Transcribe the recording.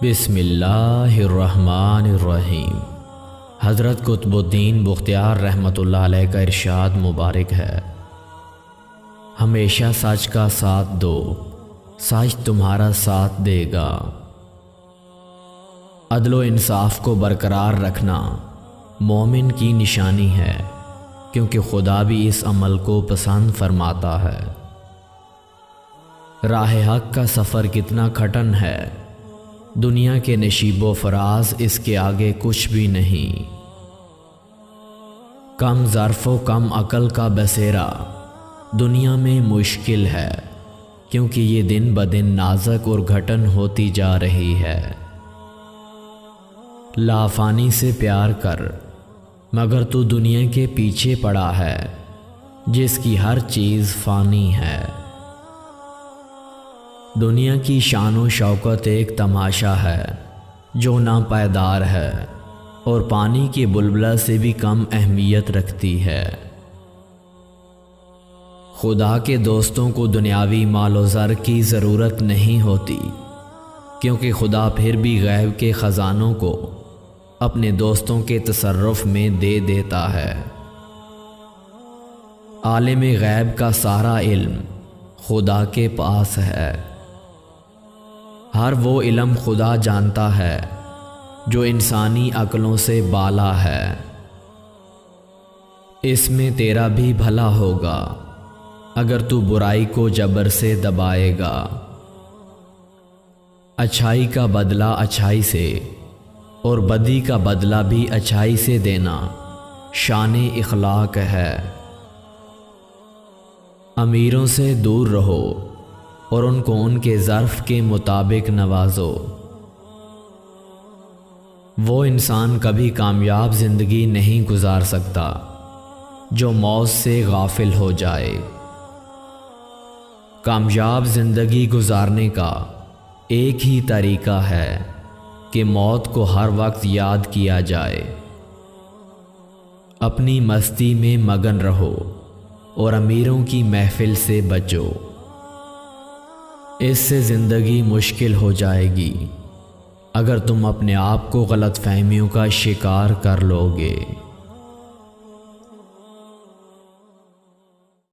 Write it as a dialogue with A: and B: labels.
A: بسم اللہ الرحمن الرحیم۔ حضرت قطب الدین بختیار رحمۃ اللہ علیہ کا ارشاد مبارک ہے، ہمیشہ سچ کا ساتھ دو، سچ تمہارا ساتھ دے گا۔ عدل و انصاف کو برقرار رکھنا مومن کی نشانی ہے، کیونکہ خدا بھی اس عمل کو پسند فرماتا ہے۔ راہ حق کا سفر کتنا کھٹن ہے، دنیا کے نشیب و فراز اس کے آگے کچھ بھی نہیں۔ کم ظرف و کم عقل کا بسیرا دنیا میں مشکل ہے، کیونکہ یہ دن بدن نازک اور گھٹن ہوتی جا رہی ہے۔ لافانی سے پیار کر، مگر تو دنیا کے پیچھے پڑا ہے جس کی ہر چیز فانی ہے۔ دنیا کی شان و شوکت ایک تماشا ہے جو ناپائیدار ہے، اور پانی کی بلبلہ سے بھی کم اہمیت رکھتی ہے۔ خدا کے دوستوں کو دنیاوی مال و زر کی ضرورت نہیں ہوتی، کیونکہ خدا پھر بھی غیب کے خزانوں کو اپنے دوستوں کے تصرف میں دے دیتا ہے۔ عالم غیب کا سارا علم خدا کے پاس ہے۔ ہر وہ علم خدا جانتا ہے جو انسانی عقلوں سے بالا ہے۔ اس میں تیرا بھی بھلا ہوگا اگر تو برائی کو جبر سے دبائے گا۔ اچھائی کا بدلہ اچھائی سے اور بدی کا بدلہ بھی اچھائی سے دینا شان اخلاق ہے۔ امیروں سے دور رہو اور ان کو ان کے ظرف کے مطابق نوازو۔ وہ انسان کبھی کامیاب زندگی نہیں گزار سکتا جو موت سے غافل ہو جائے۔ کامیاب زندگی گزارنے کا ایک ہی طریقہ ہے کہ موت کو ہر وقت یاد کیا جائے۔ اپنی مستی میں مگن رہو اور امیروں کی محفل سے بچو، اس سے زندگی مشکل ہو جائے گی اگر تم اپنے آپ کو غلط فہمیوں کا شکار کر لو گے۔